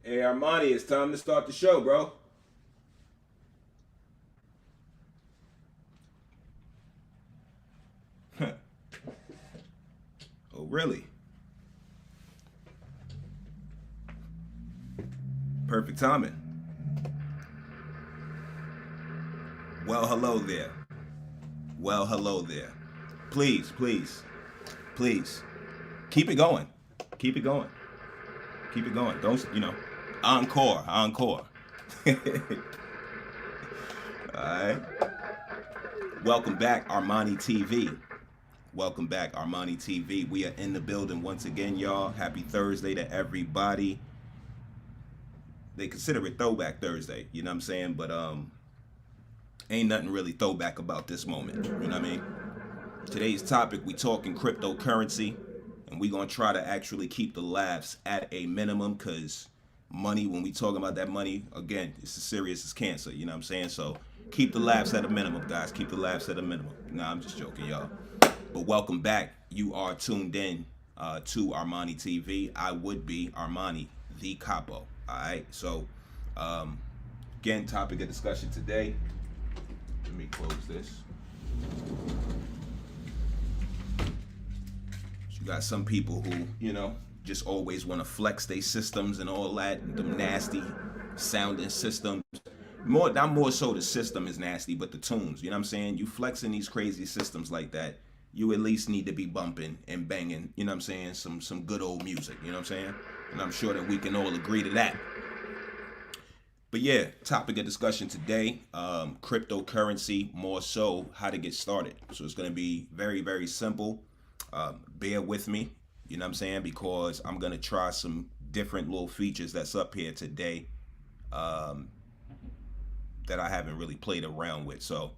Hey Armani, it's time to start the show, bro. Oh, really? Perfect timing. Well, hello there. Well, hello there. Please, please, please, keep it going. Keep it going. Keep it going. Don't, encore, encore. All right. Welcome back, Armani TV. Welcome back, Armani TV. We are in the building once again, y'all. Happy Thursday to everybody. They consider it Throwback Thursday, you know what I'm saying? But ain't nothing really throwback about this moment. You know what I mean? Today's topic, we talking cryptocurrency, and we gonna try to actually keep the laughs at a minimum, cause money, when we talking about that money, again, it's as serious as cancer. You know what I'm saying? So keep the laughs at a minimum, guys. Keep the laughs at a minimum. Nah, I'm just joking, y'all. But welcome back. You are tuned in to Armani TV. I would be Armani, the capo. All right. So um, again, topic of discussion today. Let me close this. You got some people who, just always want to flex their systems and all that, and them nasty sounding systems. Not more so the system is nasty, but the tunes. You know what I'm saying? You flexing these crazy systems like that, you at least need to be bumping and banging. You know what I'm saying? Some good old music. You know what I'm saying? And I'm sure that we can all agree to that. But yeah, topic of discussion today, cryptocurrency, more so how to get started. So it's going to be very, very simple. Bear with me, you know what I'm saying? Because I'm going to try some different little features that's up here today um, that I haven't really played around with. So,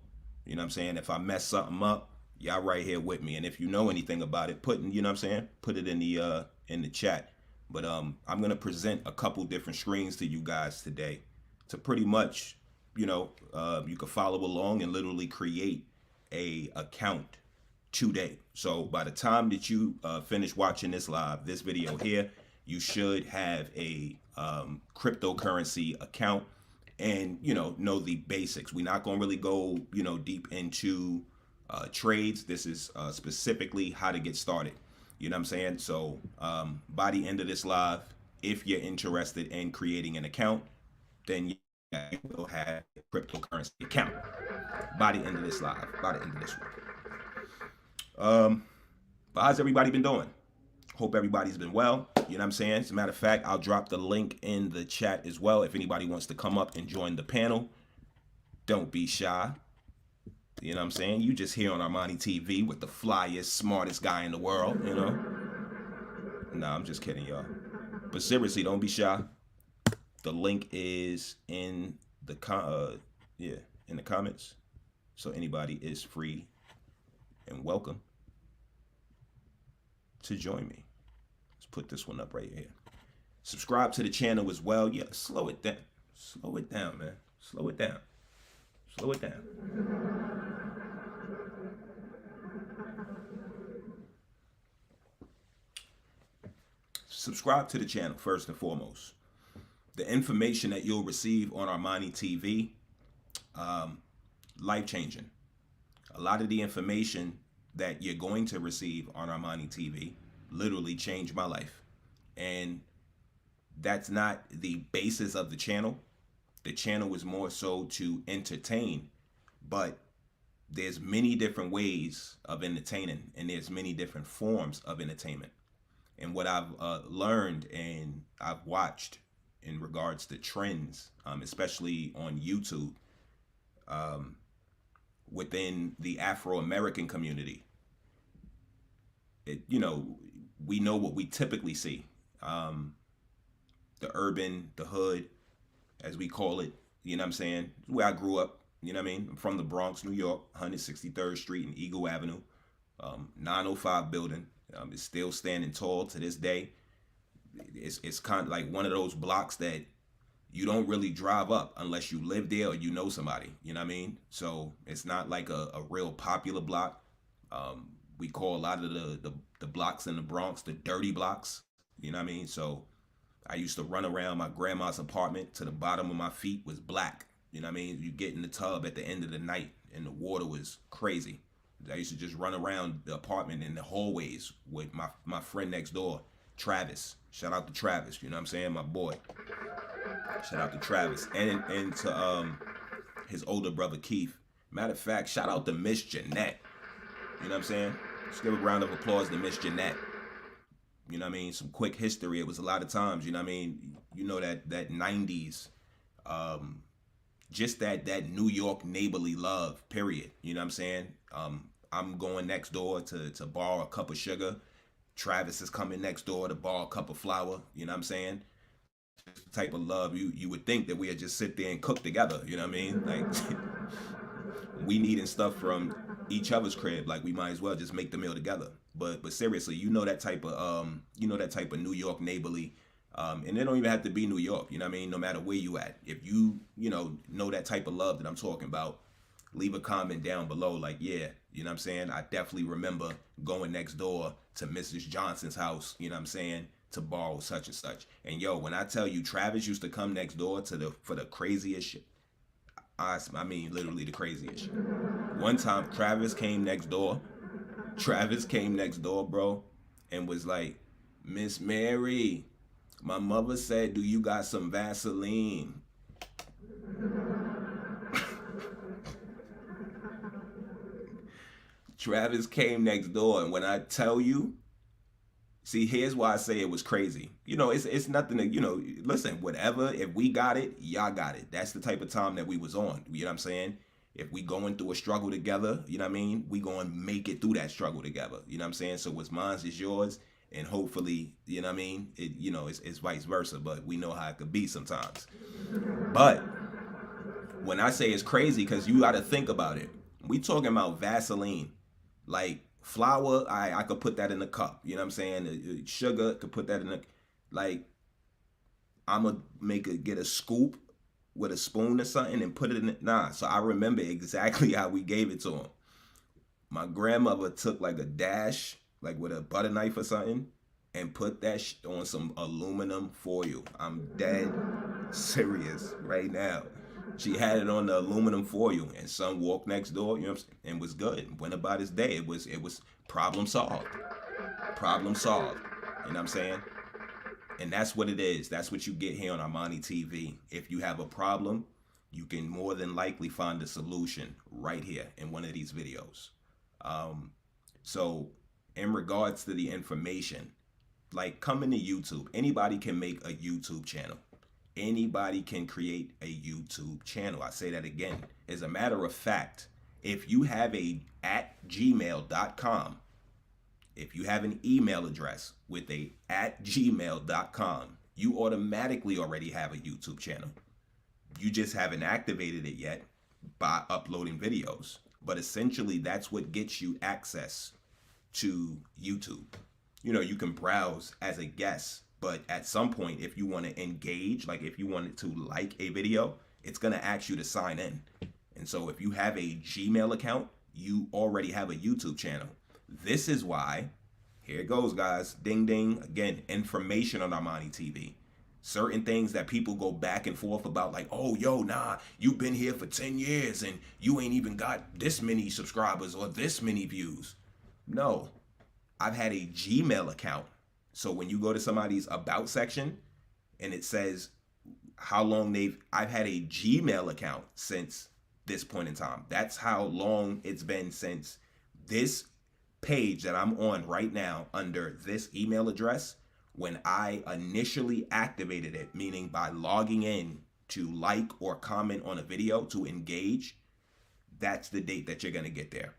you know what I'm saying? If I mess something up, y'all right here with me. And if you know anything about it, you know what I'm saying? Put it in the chat. But I'm gonna present a couple different screens to you guys today to pretty much, you can follow along and literally create a account today. So by the time that you finish watching this video here, you should have a cryptocurrency account and know the basics. We're not gonna really go deep into trades. This is specifically how to get started. You know what I'm saying? So by the end of this live, if you're interested in creating an account, then you will have a cryptocurrency account by the end of this live, by the end of this one. But how's everybody been doing? Hope everybody's been well. You know what I'm saying? As a matter of fact, I'll drop the link in the chat as well. If anybody wants to come up and join the panel, don't be shy. You know what I'm saying? You just here on Armani TV with the flyest, smartest guy in the world, you know? Nah, I'm just kidding, y'all. But seriously, don't be shy. The link is in the in the comments. So anybody is free and welcome to join me. Let's put this one up right here. Subscribe to the channel as well. Yeah, slow it down. Slow it down, man. Slow it down. Slow it down. Subscribe to the channel first and foremost. The information that you'll receive on Armani TV, life changing. A lot of the information that you're going to receive on Armani TV literally changed my life. And that's not the basis of the channel. The channel is more so to entertain, but there's many different ways of entertaining and there's many different forms of entertainment. And what I've learned and I've watched in regards to trends, especially on YouTube, within the Afro-American community, we know what we typically see. The urban, the hood, as we call it, you know what I'm saying? Where I grew up, you know what I mean? I'm from the Bronx, New York, 163rd Street and Eagle Avenue, 905 building. It's still standing tall to this day. It's kind of like one of those blocks that you don't really drive up unless you live there or you know somebody. You know what I mean? So it's not like a real popular block. We call a lot of the blocks in the Bronx the dirty blocks. You know what I mean? So I used to run around my grandma's apartment to the bottom of my feet was black. You know what I mean? You get in the tub at the end of the night and the water was crazy. I used to just run around the apartment in the hallways with my friend next door, Travis. Shout out to Travis, you know what I'm saying? My boy. Shout out to Travis. And to his older brother Keith. Matter of fact, shout out to Miss Jeanette. You know what I'm saying? Let's give a round of applause to Miss Jeanette. You know what I mean? Some quick history. It was a lot of times, you know what I mean? You know that 90s, just that New York neighborly love, period. You know what I'm saying? I'm going next door to borrow a cup of sugar. Travis is coming next door to borrow a cup of flour. You know what I'm saying? Type of love you would think that we'd just sit there and cook together. You know what I mean? Like we needing stuff from each other's crib. Like we might as well just make the meal together. But seriously, you know that type of New York neighborly. And it don't even have to be New York. You know what I mean? No matter where you at, if you know that type of love that I'm talking about, leave a comment down below. Like, yeah, you know what I'm saying? I definitely remember going next door to Mrs. Johnson's house, you know what I'm saying, to borrow such and such. And yo, when I tell you Travis used to come next door for the craziest shit. I mean, literally the craziest shit. One time Travis came next door, bro, and was like, Miss Mary, my mother said, do you got some Vaseline? Travis came next door, and when I tell you, see, here's why I say it was crazy. It's nothing to, listen, whatever, if we got it, y'all got it. That's the type of time that we was on, you know what I'm saying? If we going through a struggle together, you know what I mean? We going to make it through that struggle together, you know what I'm saying? So what's mine is yours, and hopefully, you know what I mean? It's vice versa, but we know how it could be sometimes. But when I say it's crazy, because you got to think about it. We talking about Vaseline. Like flour, I could put that in a cup. You know what I'm saying? Sugar, could put that in a, like, I'm going to get a scoop with a spoon or something and put it in it. Nah, so I remember exactly how we gave it to him. My grandmother took like a dash, like with a butter knife or something, and put that on some aluminum foil. I'm dead serious right now. She had it on the aluminum foil, and son walked next door, you know what I'm saying, and was good. Went about his day. It was problem solved. Problem solved. You know what I'm saying? And that's what it is. That's what you get here on Armani TV. If you have a problem, you can more than likely find a solution right here in one of these videos. So in regards to the information, like coming to YouTube, anybody can make a YouTube channel. Anybody can create a YouTube channel. I say that again. As a matter of fact, if you have @gmail.com, if you have an email address with @gmail.com, you automatically already have a YouTube channel. You just haven't activated it yet by uploading videos. But essentially, that's what gets you access to YouTube. You can browse as a guest. But at some point, if you want to engage, like if you wanted to like a video, it's going to ask you to sign in. And so if you have a Gmail account, you already have a YouTube channel. This is why, here it goes, guys. Ding, ding. Again, information on Armani TV. Certain things that people go back and forth about, like, oh, yo, nah, you've been here for 10 years and you ain't even got this many subscribers or this many views. No, I've had a Gmail account. So when you go to somebody's about section and it says how long I've had a Gmail account since this point in time. That's how long it's been since this page that I'm on right now under this email address. When I initially activated it, meaning by logging in to like or comment on a video to engage, that's the date that you're going to get there.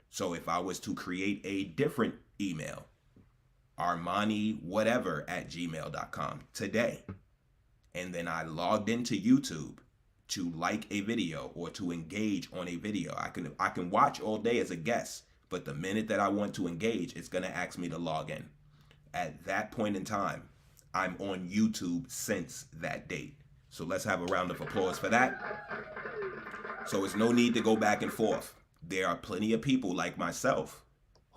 So if I was to create a different email, Armani whatever @gmail.com today, and then I logged into YouTube to like a video or to engage on a video, I can watch all day as a guest, but the minute that I want to engage, it's going to ask me to log in. At that point in time, I'm on YouTube since that date. So let's have a round of applause for that. So it's no need to go back and forth. There are plenty of people like myself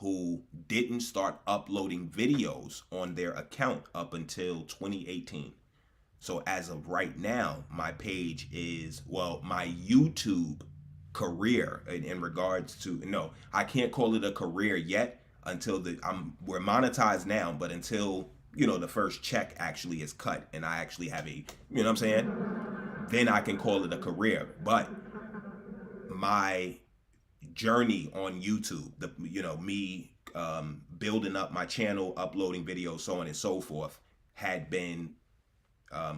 who didn't start uploading videos on their account up until 2018. So as of right now, my page is, well, my YouTube career in regards to, no, I can't call it a career yet until we're monetized now, but until, the first check actually is cut and I actually have what I'm saying? Then I can call it a career. But my journey on YouTube, me building up my channel, uploading videos, so on and so forth, had been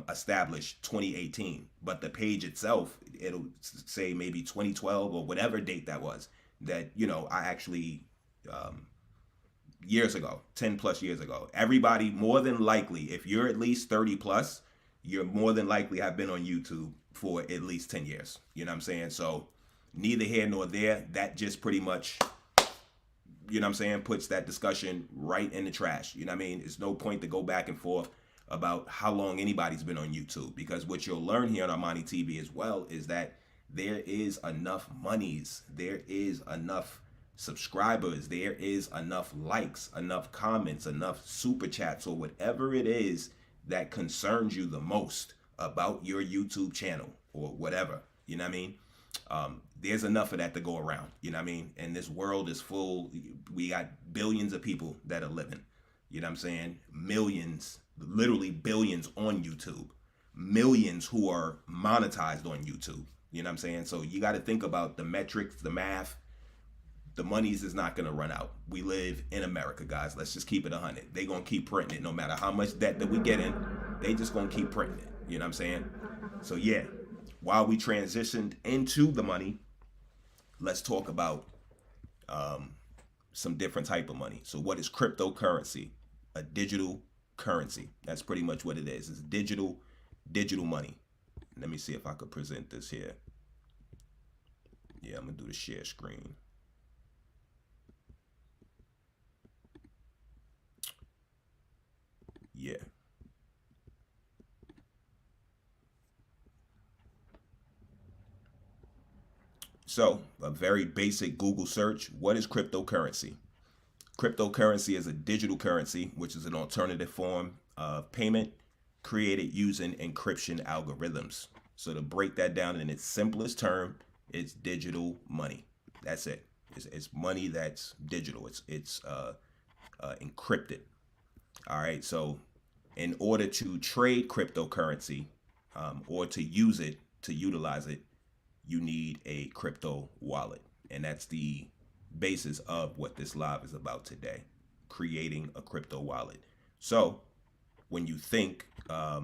established 2018, but the page itself, it'll say maybe 2012 or whatever date that was, that I actually years ago, 10 plus years ago. Everybody, more than likely, if you're at least 30 plus, you're more than likely have been on YouTube for at least 10 years. You know what I'm saying? So neither here nor there. That just pretty much, puts that discussion right in the trash. You know what I mean? There's no point to go back and forth about how long anybody's been on YouTube, because what you'll learn here on Armani TV as well is that there is enough monies, there is enough subscribers, there is enough likes, enough comments, enough super chats, or whatever it is that concerns you the most about your YouTube channel or whatever. You know what I mean? There's enough of that to go around. You know what I mean? And this world is full. We got billions of people that are living. You know what I'm saying? Millions, literally billions on YouTube. Millions who are monetized on YouTube. You know what I'm saying? So you got to think about the metrics, the math. The monies is not going to run out. We live in America, guys. Let's just keep it 100. They going to keep printing it no matter how much debt that we get in. They just going to keep printing it. You know what I'm saying? So yeah, while we transitioned into the money, let's talk about some different type of money. So what is cryptocurrency? A digital currency. That's pretty much what it is. It's digital money. Let me see if I could present this here. Yeah, I'm going to do the share screen. Yeah. So, a very basic Google search. What is cryptocurrency? Cryptocurrency is a digital currency, which is an alternative form of payment created using encryption algorithms. So to break that down in its simplest term, it's digital money. That's it. It's money that's digital. It's encrypted. All right. So in order to trade cryptocurrency or to use it, to utilize it, you need a crypto wallet. And that's the basis of what this live is about today, creating a crypto wallet. So when you think, a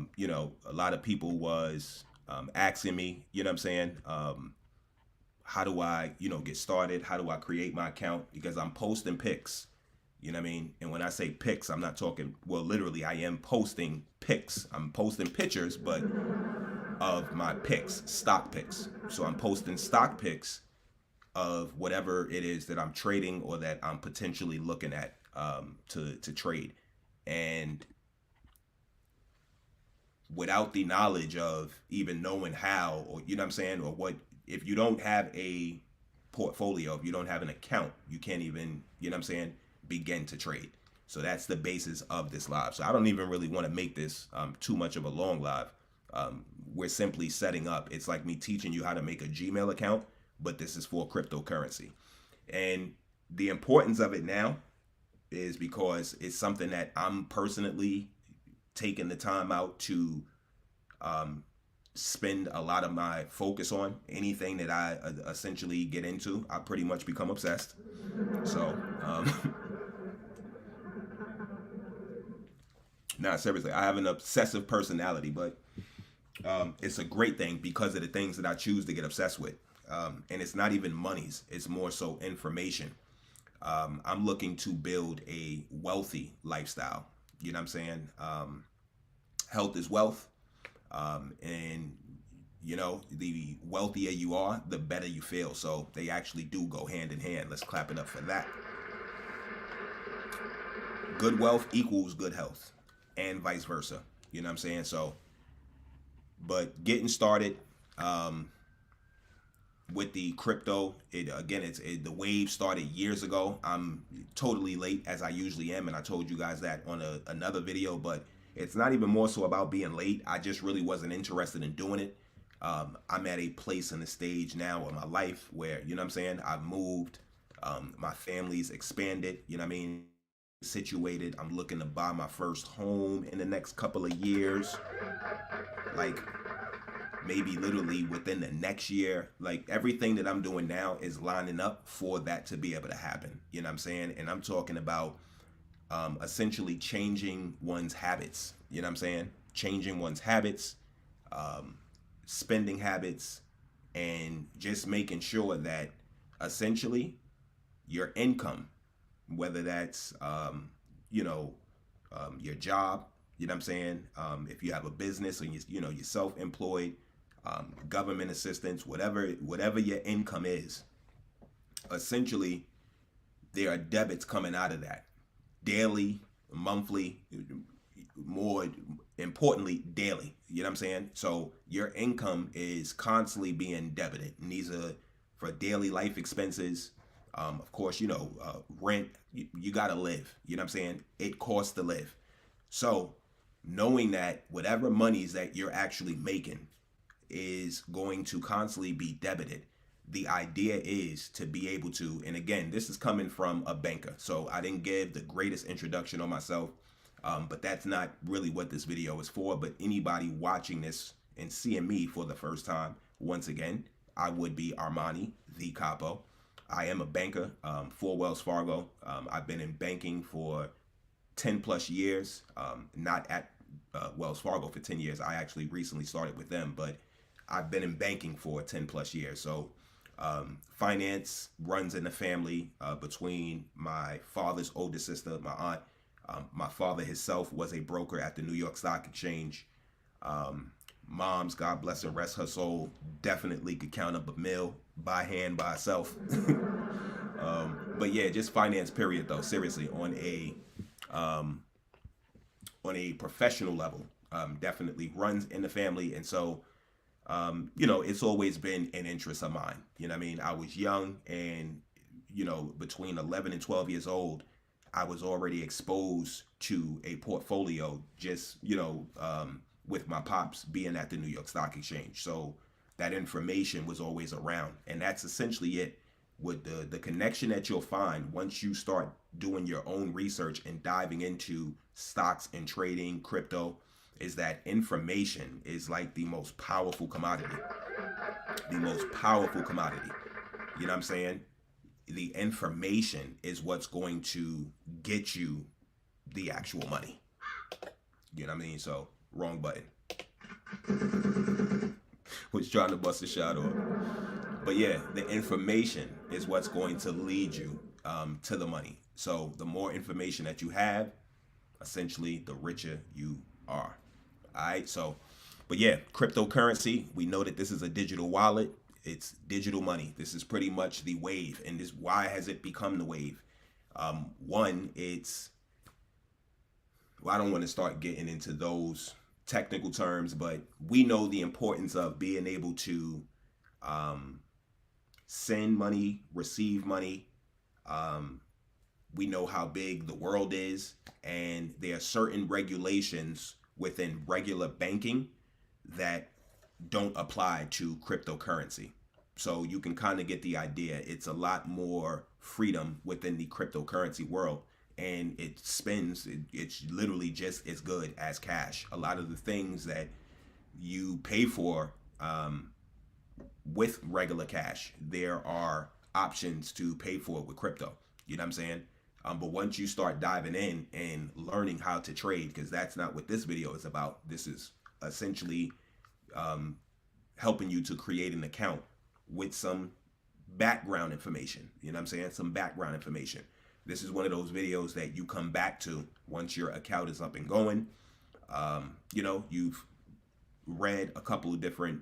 lot of people was asking me, you know what I'm saying? How do I, get started? How do I create my account? Because I'm posting pics, you know what I mean? And when I say pics, I'm not talking, well, literally I am posting pics. I'm posting pictures, but of my picks, stock picks. So I'm posting stock picks of whatever it is that I'm trading or that I'm potentially looking at to trade. And without the knowledge of even knowing how, or you know what I'm saying, or what, if you don't have a portfolio, if you don't have an account, you can't even, you know what I'm saying, begin to trade. So that's the basis of this live. So I don't even really want to make this too much of a long live. We're simply setting up. It's like me teaching you how to make a Gmail account, but this is for cryptocurrency. And the importance of it now is because it's something that I'm personally taking the time out to spend a lot of my focus on. Anything that I essentially get into, I pretty much become obsessed. So, nah, seriously, I have an obsessive personality, but it's a great thing because of the things that I choose to get obsessed with. And it's not even monies, it's more so information. I'm looking to build a wealthy lifestyle. You know what I'm saying? Health is wealth. And, the wealthier you are, the better you feel. So they actually do go hand in hand. Let's clap it up for that. Good wealth equals good health and vice versa. You know what I'm saying? So, but getting started, with the crypto, the wave started years ago. I'm totally late as I usually am, and I told you guys that on another video. But it's not even more so about being late. I just really wasn't interested in doing it. I'm at a place in the stage now of my life where, you know what I'm saying, I've moved, my family's expanded, you know what I mean, situated. I'm looking to buy my first home in the next couple of years, like maybe literally within the next year. Like everything that I'm doing now is lining up for that to be able to happen, you know what I'm saying? And I'm talking about essentially changing one's habits, you know what I'm saying, changing one's habits, um, spending habits, and just making sure that essentially your income, whether that's you know your job, you know what I'm saying, if you have a business or you're self-employed, government assistance, whatever your income is, essentially there are debits coming out of that daily, monthly, more importantly daily, you know what I'm saying? So your income is constantly being debited, and these are for daily life expenses. Of course, rent, you gotta live, you know what I'm saying? It costs to live. So knowing that whatever monies that you're actually making is going to constantly be debited, the idea is to be able to, and again, this is coming from a banker, so I didn't give the greatest introduction on myself, but that's not really what this video is for. But anybody watching this and seeing me for the first time, once again, I would be Armani, the capo. I am a banker for Wells Fargo. I've been in banking for 10 plus years, not at Wells Fargo for 10 years. I actually recently started with them, but I've been in banking for 10 plus years. So finance runs in the family between my father's older sister, my aunt. My father himself was a broker at the New York Stock Exchange. Mom's, God bless her, rest her soul, definitely could count up a mill by hand by herself. But yeah, just finance period though, seriously, on a professional level, definitely runs in the family. And so it's always been an interest of mine. You know what I mean? I was young, and between 11 and 12 years old, I was already exposed to a portfolio just, with my pops being at the New York Stock Exchange. So that information was always around. And that's essentially it. With the connection that you'll find once you start doing your own research and diving into stocks and trading, crypto, is that information is like the most powerful commodity. The most powerful commodity. You know what I'm saying? The information is what's going to get you the actual money. You know what I mean? So, wrong button. Was trying to bust a shot off. But yeah, the information is what's going to lead you to the money. So the more information that you have, essentially, the richer you are. All right. So, but yeah, cryptocurrency, we know that this is a digital wallet. It's digital money. This is pretty much the wave. And why has it become the wave? One, I don't want to start getting into those technical terms, but we know the importance of being able to send money, receive money. We know how big the world is, and there are certain regulations within regular banking that don't apply to cryptocurrency. So you can kind of get the idea. It's a lot more freedom within the cryptocurrency world, and it's literally just as good as cash. A lot of the things that you pay for with regular cash, there are options to pay for it with crypto. You know what I'm saying? But once you start diving in and learning how to trade, because that's not what this video is about. This is essentially helping you to create an account with some background information. You know what I'm saying? Some background information. This is one of those videos that you come back to once your account is up and going. You've read a couple of different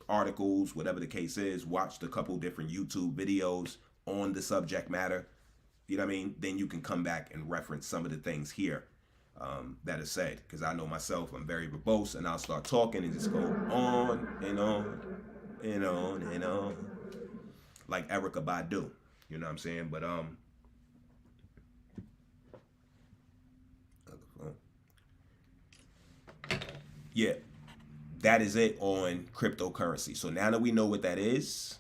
articles, whatever the case is, watched a couple different YouTube videos on the subject matter. You know what I mean? Then you can come back and reference some of the things here that are said. Because I know myself, I'm very verbose, and I'll start talking and just go on and on and on and on. like Erica Badu. You know what I'm saying? But yeah, that is it on cryptocurrency. So now that we know what that is,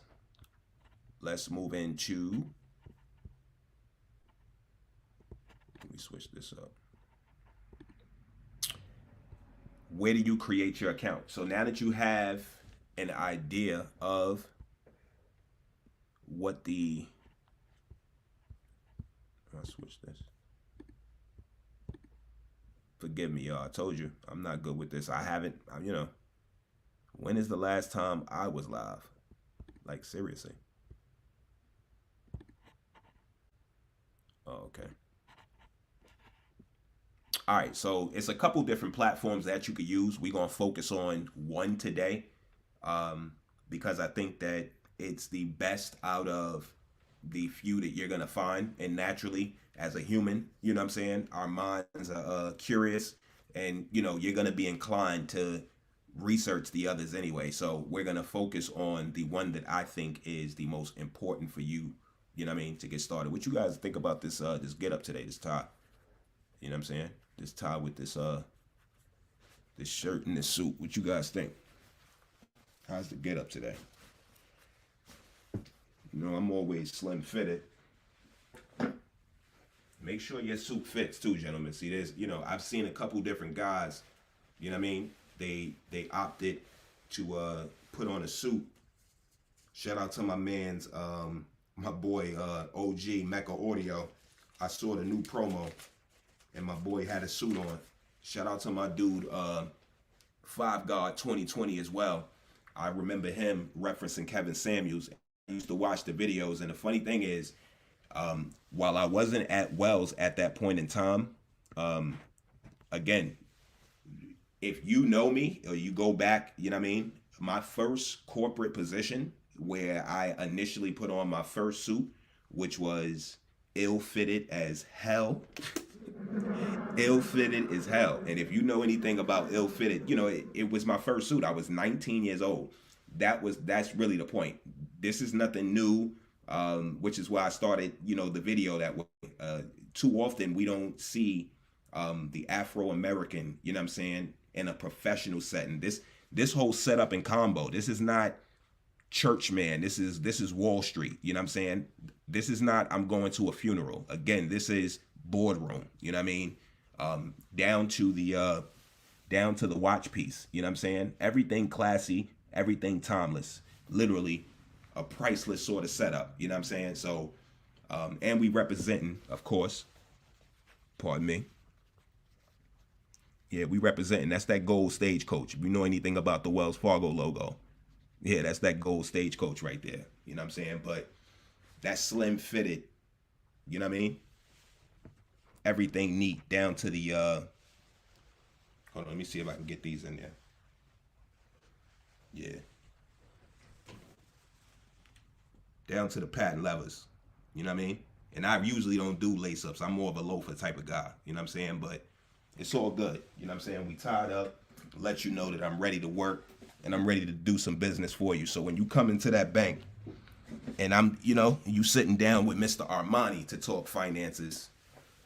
let's move into, let me switch this up. Where do you create your account? So now that you have an idea of what the, I'll switch this. Forgive me, y'all. I told you I'm not good with this. I haven't, when is the last time I was live? Like, seriously. Oh, okay. All right, so it's a couple different platforms that you could use. We're going to focus on one today, because I think that it's the best out of the few that you're going to find. And naturally, as a human, you know what I'm saying, our minds are curious, and, you're going to be inclined to research the others anyway. So we're going to focus on the one that I think is the most important for you, you know what I mean, to get started. What you guys think about this this get up today, this tie? You know what I'm saying? This tie with this this shirt and this suit. What you guys think? How's the get up today? I'm always slim fitted. Make sure your suit fits too, gentlemen. See, there's, I've seen a couple different guys, you know what I mean? They opted to put on a suit. Shout out to my man's my boy OG Mecca Audio. I saw the new promo and my boy had a suit on. Shout out to my dude, 5God 2020 as well. I remember him referencing Kevin Samuels. I used to watch the videos, and the funny thing is, while I wasn't at Wells at that point in time, again, if you know me or you go back, you know what I mean, my first corporate position where I initially put on my first suit, which was ill-fitted as hell. Ill-fitted as hell. And if you know anything about ill-fitted, it was my first suit. I was 19 years old. That's really the point. This is nothing new, which is why I started, the video that way. Too often we don't see the Afro-American, you know what I'm saying, in a professional setting. This whole setup and combo, this is not church, man. This is Wall Street, you know what I'm saying? This is not I'm going to a funeral. Again, this is boardroom, you know what I mean? Down to the watch piece, you know what I'm saying? Everything classy, everything timeless, literally a priceless sort of setup, you know what I'm saying? So, and we representing, of course, pardon me. Yeah, we representing, that's that gold stagecoach. If you know anything about the Wells Fargo logo, yeah, that's that gold stagecoach right there, you know what I'm saying? But that slim fitted, you know what I mean? Everything neat down to the hold on, let me see if I can get these in there. Yeah, down to the patent levers, you know what I mean? And I usually don't do lace ups. I'm more of a loafer type of guy, you know what I'm saying? But it's all good, you know what I'm saying? We tied up, let you know that I'm ready to work and I'm ready to do some business for you. So when you come into that bank and I'm, you sitting down with Mr. Armani to talk finances,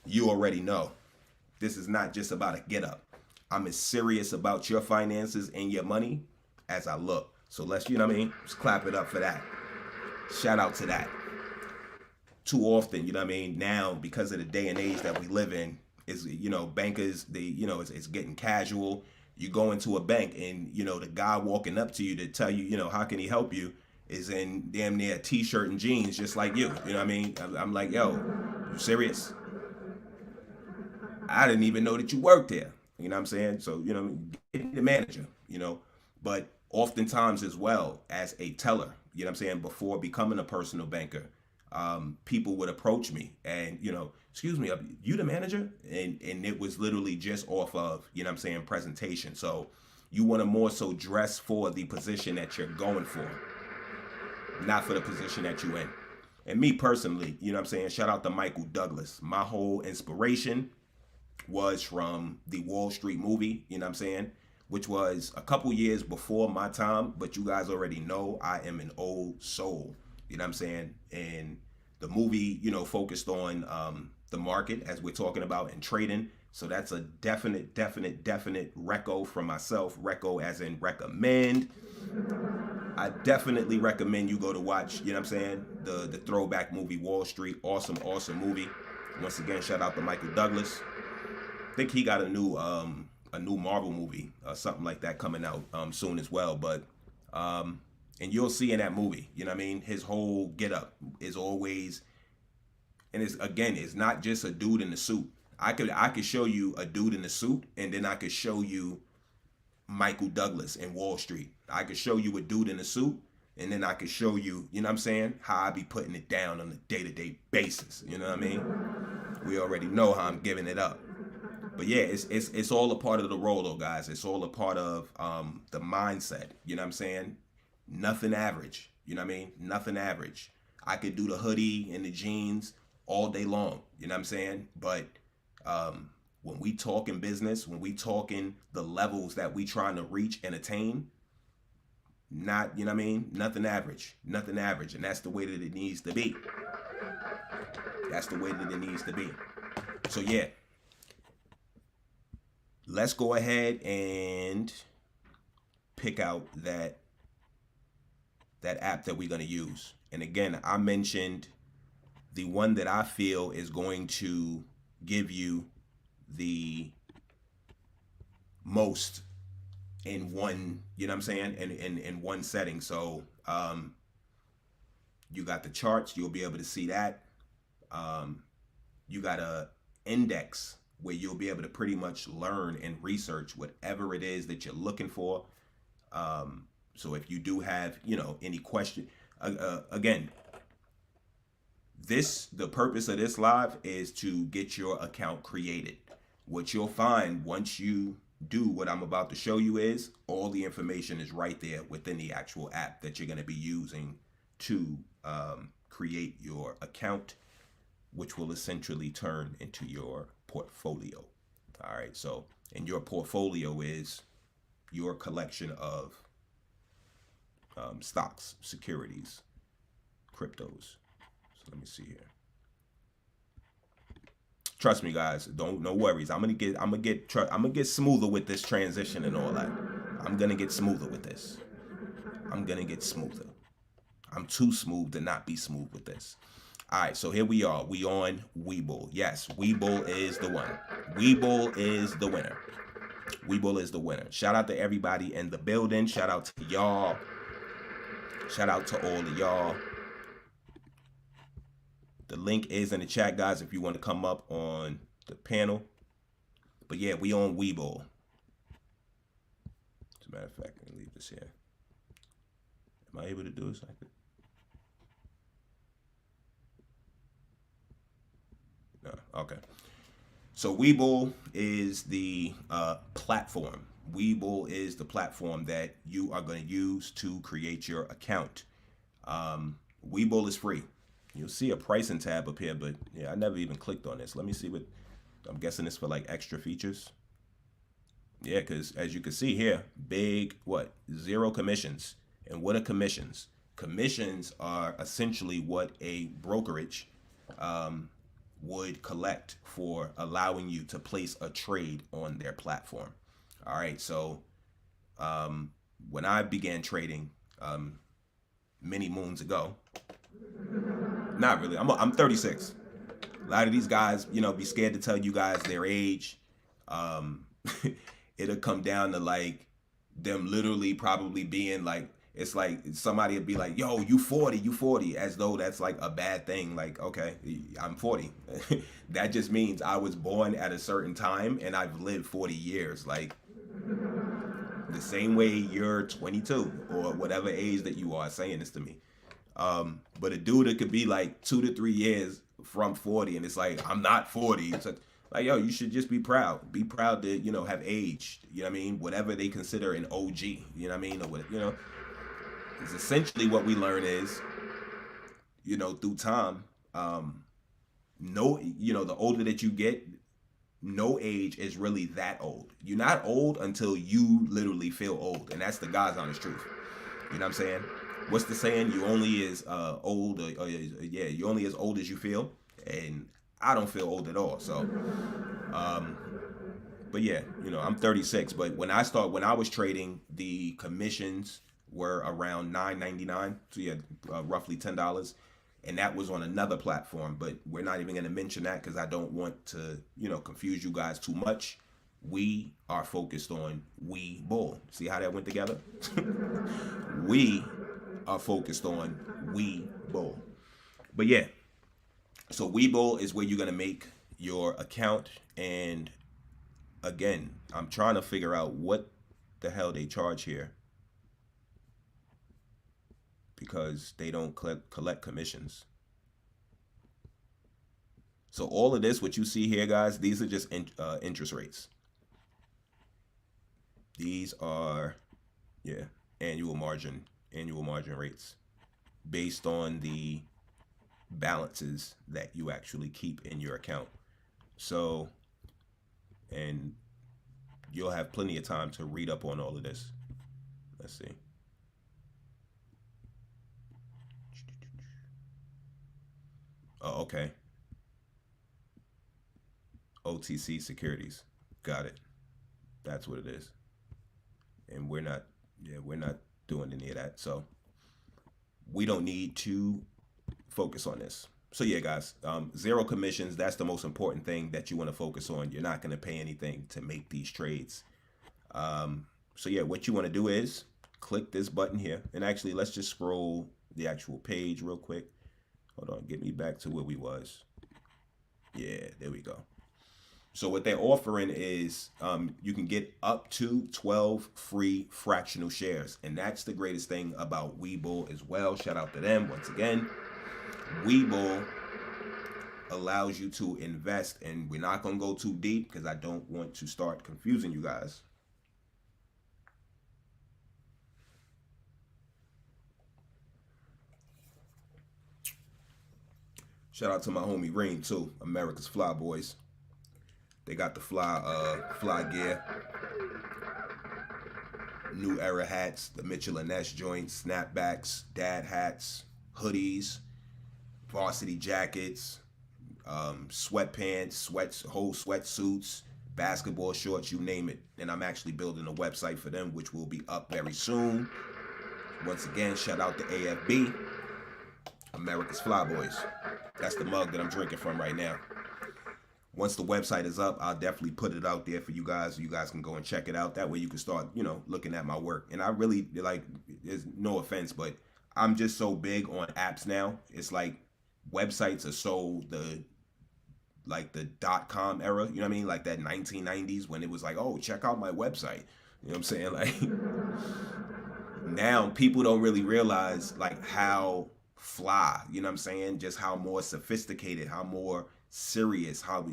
you already know this is not just about a get up. I'm as serious about your finances and your money as I look. So let's, you know what I mean? Let's clap it up for that. Shout out to that. Too often, you know what I mean? Now, because of the day and age that we live in, is, bankers, it's getting casual. You go into a bank and, the guy walking up to you to tell you, how can he help you, is in damn near a t-shirt and jeans just like you. You know what I mean? I'm like, yo, you serious? I didn't even know that you worked there. You know what I'm saying? So, get the manager, But oftentimes as well as a teller, you know what I'm saying, before becoming a personal banker, people would approach me and, excuse me, you the manager? And it was literally just off of, you know what I'm saying, presentation. So you want to more so dress for the position that you're going for, not for the position that you're in. And me personally, you know what I'm saying, shout out to Michael Douglas. My whole inspiration was from the Wall Street movie, you know what I'm saying, which was a couple years before my time, but you guys already know I am an old soul. You know what I'm saying? And the movie, you know, focused on the market as we're talking about and trading. So that's a definite reco from myself. Reco as in recommend. I definitely recommend you go to watch, you know what I'm saying, the throwback movie Wall Street. Awesome movie. Once again, shout out to Michael Douglas. I think he got a new Marvel movie, something like that coming out soon as well. But and you'll see in that movie, you know what I mean, his whole get up is always, and it's not just a dude in a suit. I could show you a dude in a suit, and then I could show you Michael Douglas in Wall Street. I could show you a dude in a suit, and then I could show you, you know what I'm saying, how I be putting it down on a day-to-day basis. You know what I mean? We already know how I'm giving it up. But yeah, it's all a part of the role, though, guys. It's all a part of the mindset. You know what I'm saying? Nothing average. You know what I mean? Nothing average. I could do the hoodie and the jeans all day long. You know what I'm saying? But when we talk in business, when we talking the levels that we trying to reach and attain, not, you know what I mean? Nothing average. Nothing average. And that's the way that it needs to be. That's the way that it needs to be. So yeah. Let's go ahead and pick out that app that we're going to use. And again, I mentioned the one that I feel is going to give you the most in one, you know what I'm saying, in one setting. So you got the charts, you'll be able to see that. You got a index where you'll be able to pretty much learn and research whatever it is that you're looking for. So if you do have, you know, any question, again, the purpose of this live is to get your account created. What you'll find once you do what I'm about to show you is all the information is right there within the actual app that you're going to be using to create your account, which will essentially turn into your portfolio. All right. So, and your portfolio is your collection of stocks, securities, cryptos. So let me see here. Trust me, guys. No worries. I'm gonna get smoother with this transition and all that. I'm gonna get smoother with this. I'm gonna get smoother. I'm too smooth to not be smooth with this. All right, so here we are. We on WeBull. Yes, WeBull is the one. WeBull is the winner. WeBull is the winner. Shout out to everybody in the building. Shout out to y'all. Shout out to all of y'all. The link is in the chat, guys, if you want to come up on the panel. But yeah, we on WeBull. As a matter of fact, let me leave this here. Am I able to do this? No. Okay. So WeBull is the platform. WeBull is the platform that you are going to use to create your account. WeBull is free. You'll see a pricing tab up here, but yeah, I never even clicked on this. Let me see what, I'm guessing it's for like extra features. Yeah, because as you can see here, big, 0 commissions. And what are commissions? Commissions are essentially what a brokerage would collect for allowing you to place a trade on their platform. All right, so when I began trading many moons ago, not really, I'm 36. A lot of these guys, you know, be scared to tell you guys their age. It'll come down to like them literally probably being like, it's like somebody would be like, yo, you 40, as though that's like a bad thing. Like, okay, I'm 40. That just means I was born at a certain time and I've lived 40 years. Like the same way you're 22 or whatever age that you are saying this to me. But a dude that could be like 2 to 3 years from 40 and it's like, I'm not 40. It's like, yo, you should just be proud. Be proud to, you know, have aged, you know what I mean? Whatever they consider an OG, you know what I mean? Or what, you know, it's essentially what we learn is, you know, through time, you know, the older that you get, no age is really that old. You're not old until you literally feel old. And that's the God's honest truth. You know what I'm saying? What's the saying? You only as old, yeah, you only as old as you feel, and I don't feel old at all. So, but yeah, I'm 36. But when I was trading, the commissions were around 9.99. So yeah, roughly $10, and that was on another platform. But we're not even going to mention that because I don't want to, confuse you guys too much. We are focused on WeBull. See how that went together? We are focused on WeBull. But yeah, so WeBull is where you're gonna make your account. And again, I'm trying to figure out what the hell they charge here because they don't collect commissions. So all of this, what you see here, guys, these are just interest rates. These are, yeah, annual margin rates based on the balances that you actually keep in your account. So, and you'll have plenty of time to read up on all of this. Let's see. Oh, okay. OTC securities. Got it. That's what it is. And we're not doing any of that. So we don't need to focus on this. So yeah, guys, zero commissions. That's the most important thing that you want to focus on. You're not going to pay anything to make these trades. So yeah, what you want to do is click this button here. And actually, let's just scroll the actual page real quick. Hold on, get me back to where we was. Yeah, there we go. So what they're offering is you can get up to 12 free fractional shares. And that's the greatest thing about WeBull as well. Shout out to them once again. WeBull allows you to invest, and we're not going to go too deep because I don't want to start confusing you guys. Shout out to my homie Reem too, America's Fly Boys. They got the fly gear, new era hats, the Mitchell and Ness joints, snapbacks, dad hats, hoodies, varsity jackets, sweatpants, whole sweatsuits, basketball shorts, you name it. And I'm actually building a website for them, which will be up very soon. Once again, shout out to AFB, America's Fly Boys. That's the mug that I'm drinking from right now. Once the website is up, I'll definitely put it out there for you guys. You guys can go and check it out. That way you can start, looking at my work. And I really, there's no offense, but I'm just so big on apps now. It's like websites are so the .com era, you know what I mean? Like that 1990s when it was like, oh, check out my website. You know what I'm saying? Like now people don't really realize like how fly, you know what I'm saying? Just how more sophisticated, how more serious, how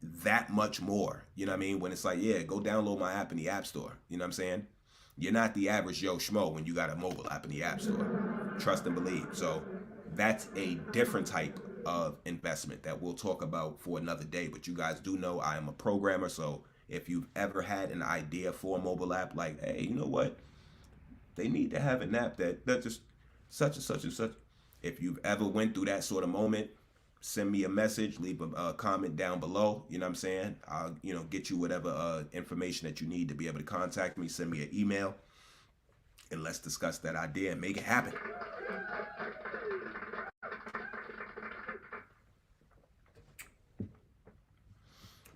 that much more, you know what I mean? When it's like, yeah, go download my app in the app store, you know what I'm saying? You're not the average Joe Schmo when you got a mobile app in the app store. Trust and believe. So that's a different type of investment that we'll talk about for another day. But you guys do know I am a programmer, so if you've ever had an idea for a mobile app, like, hey, you know what? They need to have an app that just such and such and such. If you've ever went through that sort of moment, send me a message, leave a comment down below. You know what I'm saying? I'll, get you whatever information that you need to be able to contact me. Send me an email, and let's discuss that idea and make it happen.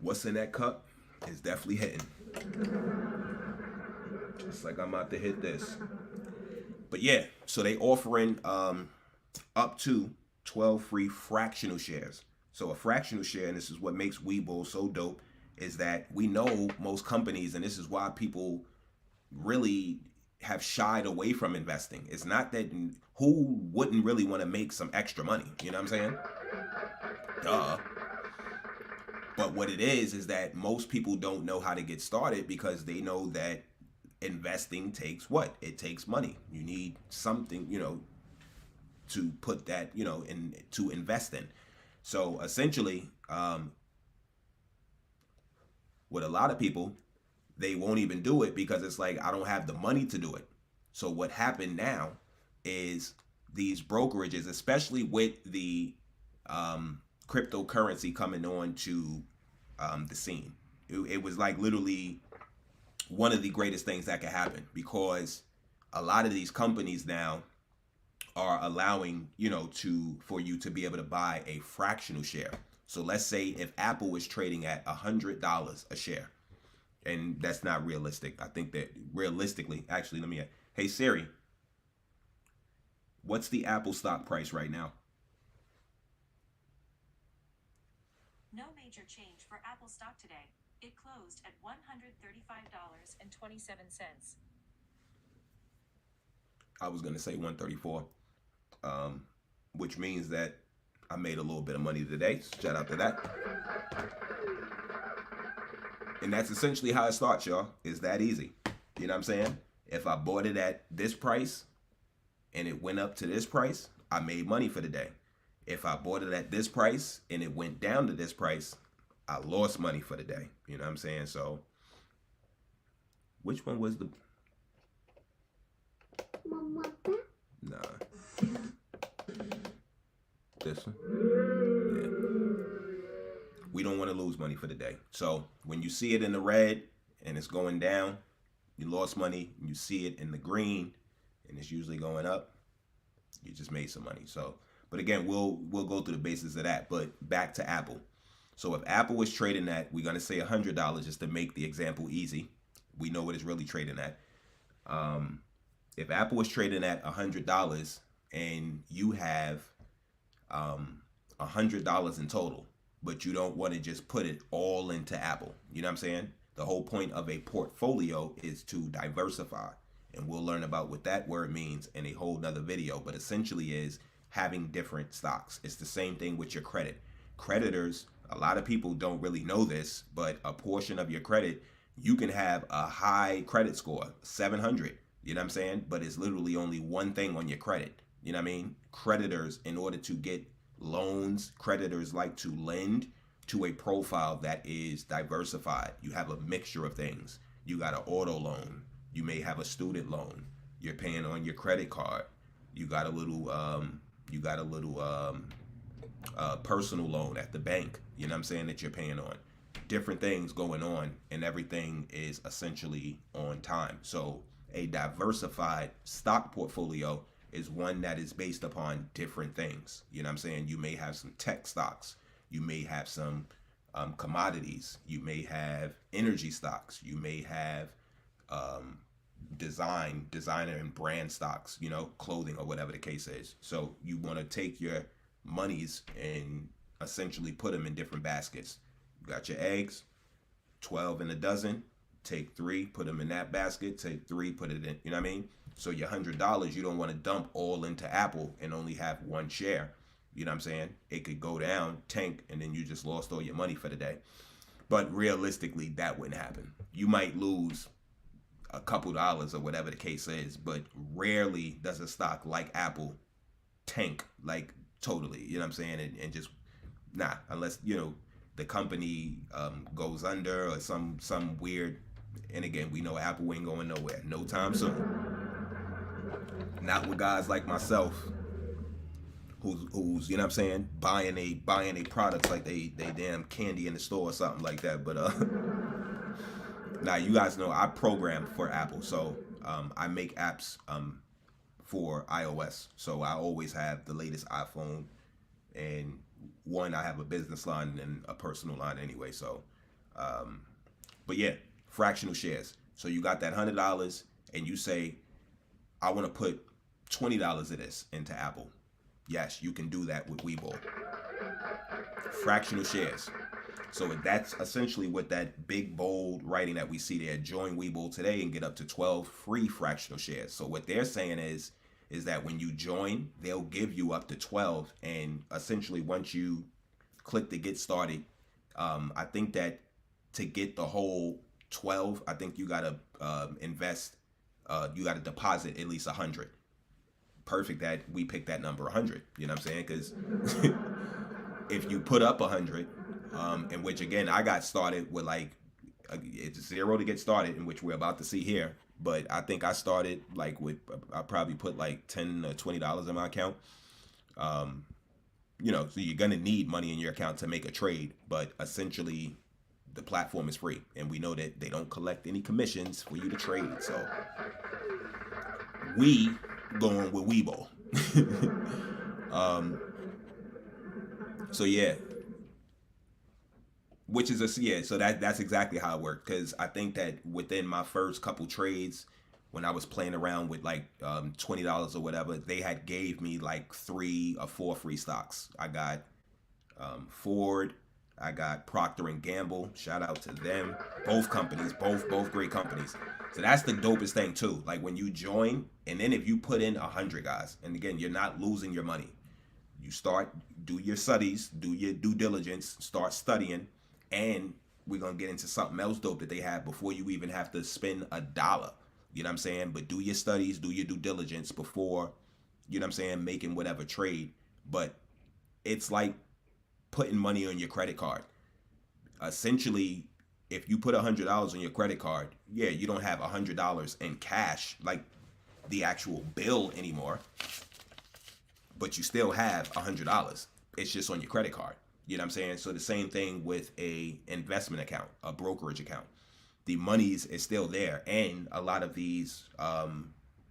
What's in that cup is definitely hitting. Just like I'm about to hit this. But yeah, so they offering up to 12 free fractional shares. So a fractional share, and this is what makes WeBull so dope, is that we know most companies, and this is why people really have shied away from investing. It's not that who wouldn't really want to make some extra money, you know what I'm saying? Duh. But what it is that most people don't know how to get started because they know that investing takes what? It takes money. You need something, to put that, in to invest in. So essentially, with a lot of people, they won't even do it because it's like, I don't have the money to do it. So what happened now is these brokerages, especially with the cryptocurrency coming on to the scene, it was like literally one of the greatest things that could happen, because a lot of these companies now are allowing, for you to be able to buy a fractional share. So let's say if Apple is trading at $100 a share, and that's not realistic. I think that realistically, actually, hey Siri, what's the Apple stock price right now? No major change for Apple stock today. It closed at $135.27. I was going to say 134, which means that I made a little bit of money today. Shout out to that. And that's essentially how it starts, y'all. It's that easy. You know what I'm saying? If I bought it at this price and it went up to this price, I made money for the day. If I bought it at this price and it went down to this price, I lost money for the day. You know what I'm saying? So, which one was the... Nah. This one? Yeah. We don't want to lose money for the day. So when you see it in the red and it's going down, you lost money. You see it in the green and it's usually going up, you just made some money. So, but again, we'll go through the basics of that. But back to Apple. So if Apple was trading at, we're gonna say $100 just to make the example easy. We know what it's really trading at. If Apple was trading at $100 and you have $100 in total, but you don't want to just put it all into Apple. You know what I'm saying? The whole point of a portfolio is to diversify. And we'll learn about what that word means in a whole nother video. But essentially is having different stocks. It's the same thing with your credit. Creditors, a lot of people don't really know this, but a portion of your credit, you can have a high credit score, 700. You know what I'm saying? But it's literally only one thing on your credit. You know what I mean? Creditors, in order to get loans, creditors like to lend to a profile that is diversified. You have a mixture of things. You got an auto loan. You may have a student loan. You're paying on your credit card. You got a little personal loan at the bank. You know what I'm saying, that you're paying on. Different things going on, and everything is essentially on time. So a diversified stock portfolio is one that is based upon different things. You know what I'm saying? You may have some tech stocks. You may have some commodities. You may have energy stocks. You may have designer and brand stocks, clothing or whatever the case is. So you want to take your monies and essentially put them in different baskets. You got your eggs, 12 in a dozen. Take 3, put them in that basket. Take 3, put it in. You know what I mean? So your $100, you don't want to dump all into Apple and only have one share. You know what I'm saying? It could go down, tank, and then you just lost all your money for the day. But realistically, that wouldn't happen. You might lose a couple dollars or whatever the case is, but rarely does a stock like Apple tank, like totally. You know what I'm saying? And just, unless, the company goes under or some weird. And again, we know Apple ain't going nowhere no time soon. Not with guys like myself, who's you know what I'm saying, buying a products like they damn candy in the store or something like that. But now you guys know I program for Apple, so I make apps for iOS. So I always have the latest iPhone, and I have a business line and a personal line anyway. So, but yeah, fractional shares. So you got that $100, and you say, I want to put $20 of this into Apple. Yes, you can do that with WeBull. Fractional shares. So that's essentially what that big bold writing that we see there. Join WeBull today and get up to 12 free fractional shares. So what they're saying is that when you join, they'll give you up to 12. And essentially once you click to get started, I think that to get the whole 12, I think you got to invest, you got to deposit at least 100. Perfect that we picked that number 100. You know what I'm saying? Because if you put up 100, in which again, I got started with like It's zero to get started, in which we're about to see here. But I think I started like with, I probably put like $10 or $20 in my account. Um, so you're gonna need money in your account to make a trade, but essentially the platform is free, and we know that they don't collect any commissions for you to trade. So we going with WeBull. um, so yeah, which is a yeah. So that's exactly how it worked. Because I think that within my first couple trades, when I was playing around with like $20 or whatever, they had gave me like 3 or 4 free stocks. I got Ford. I got Procter and Gamble. Shout out to them. Both companies, both great companies. So that's the dopest thing too. Like when you join, and then if you put in 100 guys, and again, you're not losing your money. You start, do your studies, do your due diligence, start studying, and we're gonna get into something else dope that they have before you even have to spend a dollar. You know what I'm saying? But do your studies, do your due diligence before, you know what I'm saying, making whatever trade. But it's like putting money on your credit card. Essentially, if you put $100 on your credit card, yeah, you don't have $100 in cash, like the actual bill anymore, but you still have $100. It's just on your credit card. You know what I'm saying? So the same thing with a investment account, a brokerage account. The money's is still there, and a lot of these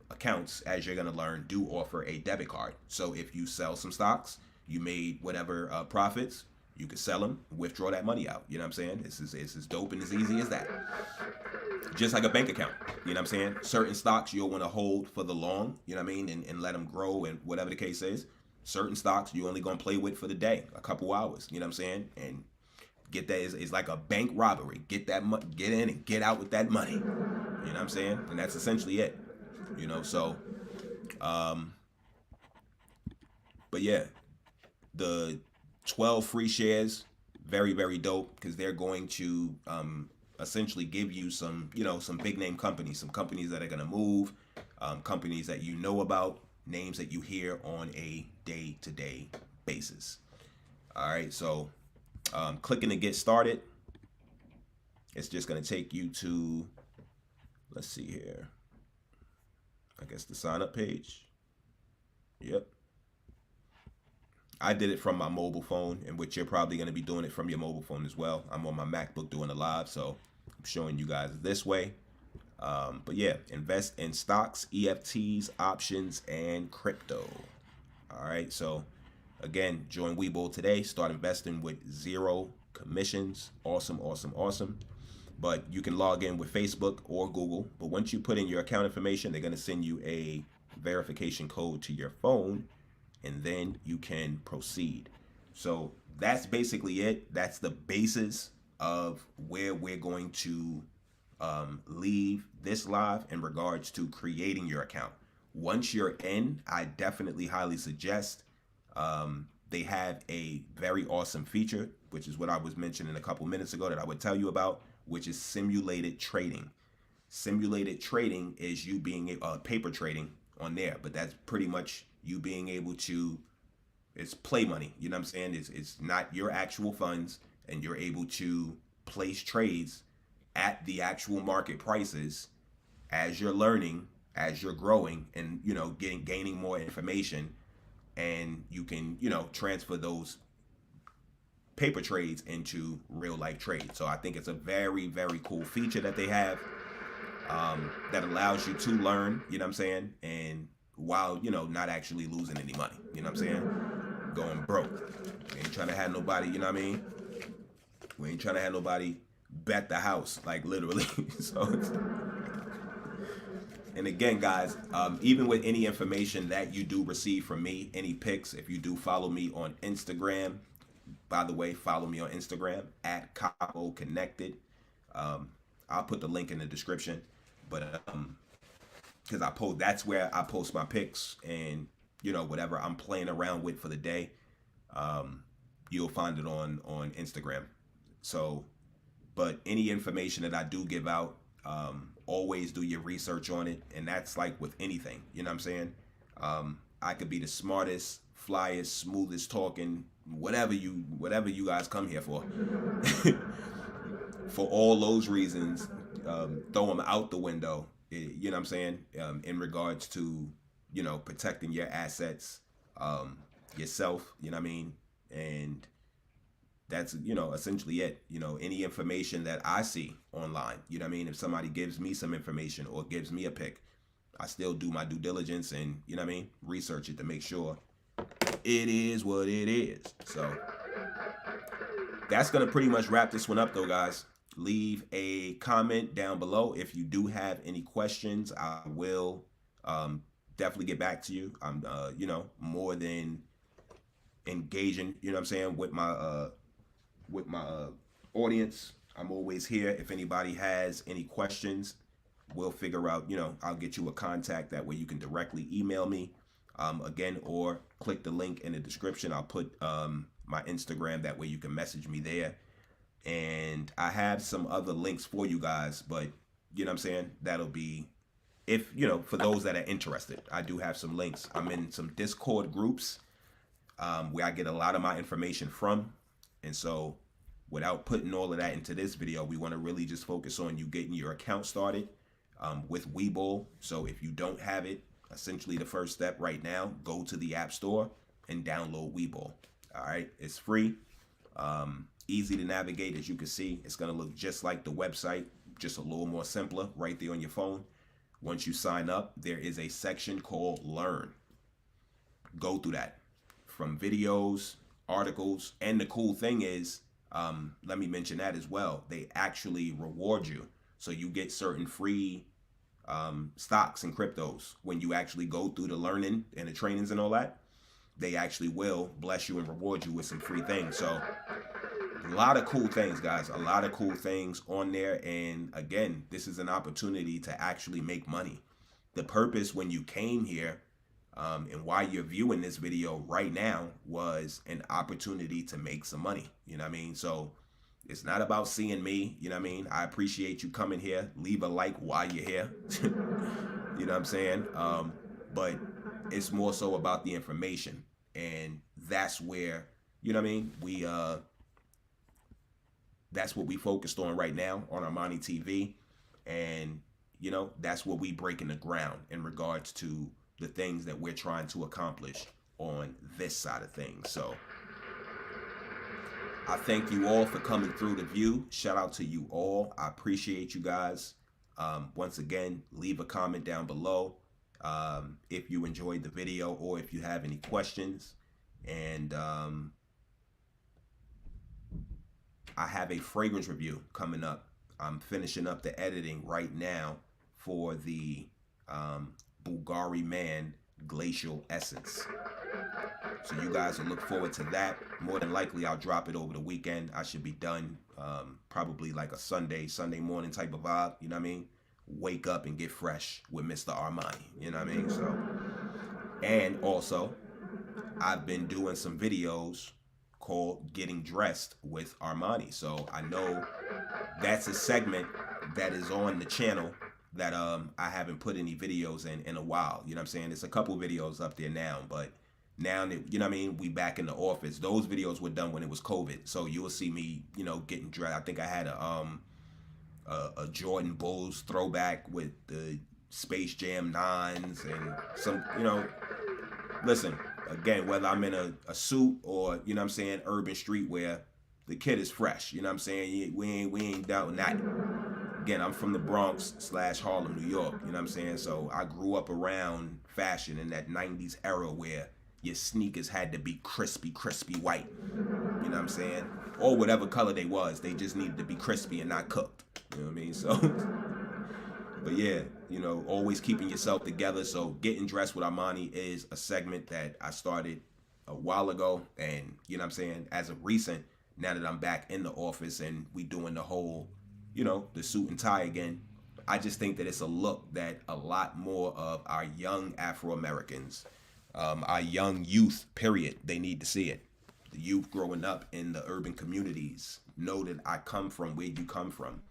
accounts, as you're gonna learn, do offer a debit card. So if you sell some stocks, you made whatever profits, you can sell them, withdraw that money out. You know what I'm saying? It's as dope and as easy as that. Just like a bank account. You know what I'm saying? Certain stocks you'll want to hold for the long, you know what I mean, and let them grow and whatever the case is. Certain stocks you only gonna play with for the day, a couple hours. You know what I'm saying? And get that is like a bank robbery. Get that get in and get out with that money. You know what I'm saying? And that's essentially it. So but yeah, the 12 free shares, very, very dope, because they're going to essentially give you some, some big name companies, some companies that are going to move, companies that you know about, names that you hear on a day-to-day basis. All right, so clicking to get started, it's just going to take you to, let's see here, I guess the sign up page. Yep. I did it from my mobile phone, in which you're probably going to be doing it from your mobile phone as well. I'm on my MacBook doing the live, so I'm showing you guys this way. But yeah, invest in stocks, EFTs, options, and crypto. All right, so again, join WeBull today. Start investing with 0 commissions. Awesome, awesome, awesome. But you can log in with Facebook or Google. But once you put in your account information, they're going to send you a verification code to your phone, and then you can proceed. So that's basically it. That's the basis of where we're going to leave this live in regards to creating your account. Once you're in, I definitely highly suggest, they have a very awesome feature, which is what I was mentioning a couple minutes ago that I would tell you about, which is simulated trading. Simulated trading is you being paper trading on there, but that's pretty much you being able to, it's play money. You know what I'm saying? It's not your actual funds, and you're able to place trades at the actual market prices as you're learning, as you're growing, and gaining more information, and you can transfer those paper trades into real life trades. So I think it's a very, very cool feature that they have, that allows you to learn, you know what I'm saying, and while not actually losing any money, you know what I'm saying, going broke. We ain't trying to have nobody, you know what I mean, we ain't trying to have nobody bet the house, like literally. So and again, guys, even with any information that you do receive from me, any picks, if you do follow me on Instagram, by the way, follow me on Instagram at Capo Connected. I'll put the link in the description, but because that's where I post my picks and whatever I'm playing around with for the day. You'll find it on Instagram. So, but any information that I do give out, always do your research on it, and that's like with anything. You know what I'm saying? I could be the smartest, flyest, smoothest talking, whatever you guys come here for. for all those reasons, throw them out the window. You know what I'm saying? In regards to, protecting your assets, yourself. You know what I mean? And that's, essentially it. Any information that I see online, you know what I mean? If somebody gives me some information or gives me a pick, I still do my due diligence and, you know what I mean, research it to make sure it is what it is. So that's going to pretty much wrap this one up, though, guys. Leave a comment down below if you do have any questions. I will definitely get back to you. I'm, more than engaging, you know what I'm saying, with my audience. I'm always here. If anybody has any questions, we'll figure out, I'll get you a contact. That way you can directly email me, again, or click the link in the description. I'll put my Instagram. That way you can message me there. And I have some other links for you guys, but you know what I'm saying? That'll be, if, for those that are interested. I do have some links. I'm in some Discord groups where I get a lot of my information from. And so without putting all of that into this video, we want to really just focus on you getting your account started with WeBull. So if you don't have it, essentially the first step right now, go to the App Store and download WeBull. All right, it's free, easy to navigate. As you can see, it's going to look just like the website, just a little more simpler right there on your phone. Once you sign up, there is a section called Learn. Go through that, from videos, articles, and the cool thing is, let me mention that as well, they actually reward you. So you get certain free stocks and cryptos when you actually go through the learning and the trainings and all that. They actually will bless you and reward you with some free things. So a lot of cool things, guys, a lot of cool things on there. And again, this is an opportunity to actually make money. The purpose when you came here, and why you're viewing this video right now, was an opportunity to make some money. You know what I mean? So it's not about seeing me. You know what I mean? I appreciate you coming here. Leave a like while you're here. You know what I'm saying? But it's more so about the information. And that's where, you know what I mean? That's what we focused on right now on Armani TV. And, that's what we breaking the ground in regards to the things that we're trying to accomplish on this side of things. So I thank you all for coming through the view. Shout out to you all. I appreciate you guys. Once again, leave a comment down below if you enjoyed the video or if you have any questions. And I have a fragrance review coming up. I'm finishing up the editing right now for the Bulgari Man Glacial Essence. So you guys will look forward to that. More than likely, I'll drop it over the weekend. I should be done probably like a Sunday morning type of vibe. You know what I mean? Wake up and get fresh with Mr. Armani. You know what I mean? So, and also, I've been doing some videos called Getting Dressed with Armani. So I know that's a segment that is on the channel that I haven't put any videos in a while. You know what I'm saying? There's a couple videos up there now, but now that, you know what I mean, we back in the office. Those videos were done when it was COVID. So you'll see me, getting dressed. I think I had a Jordan Bulls throwback with the Space Jam 9s and some, listen, again, whether I'm in a suit or, you know what I'm saying, urban streetwear, the kid is fresh. You know what I'm saying? We ain't doubting that. Again, I'm from the Bronx / Harlem, New York. You know what I'm saying? So I grew up around fashion in that 90s era where your sneakers had to be crispy white. You know what I'm saying? Or whatever color they was. They just needed to be crispy and not cooked. You know what I mean? So, but yeah, always keeping yourself together. So Getting Dressed with Armani is a segment that I started a while ago. And, you know what I'm saying, as of recent, now that I'm back in the office and we doing the whole, the suit and tie again, I just think that it's a look that a lot more of our young Afro-Americans, our young youth, period, they need to see it. The youth growing up in the urban communities know that I come from where you come from.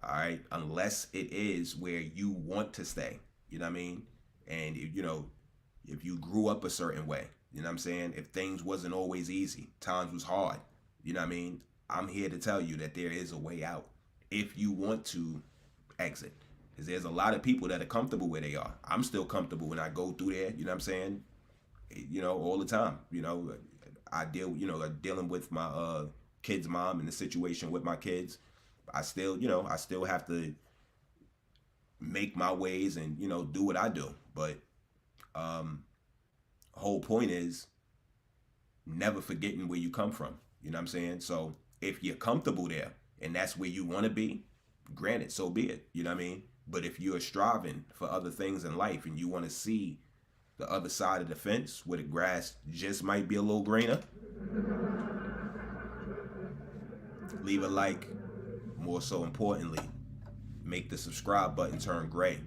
All right, unless it is where you want to stay, you know what I mean? And if you grew up a certain way, you know what I'm saying? If things wasn't always easy, times was hard, you know what I mean? I'm here to tell you that there is a way out. if you want to exit. Because there's a lot of people that are comfortable where they are. I'm still comfortable when I go through there, you know what I'm saying? You know, all the time. You know, I deal, you know, dealing with my kid's mom and the situation with my kids. I still, you know, I still have to make my ways and, you know, do what I do. But whole point is never forgetting where you come from. You know what I'm saying? So if you're comfortable there and that's where you want to be, granted, so be it. You know what I mean? But if you're striving for other things in life and you want to see the other side of the fence where the grass just might be a little greener, leave a like. More so importantly, make the subscribe button turn gray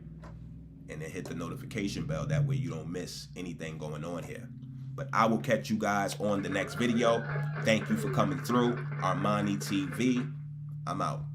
and then hit the notification bell. That way you don't miss anything going on here. But I will catch you guys on the next video. Thank you for coming through. Armani TV. I'm out.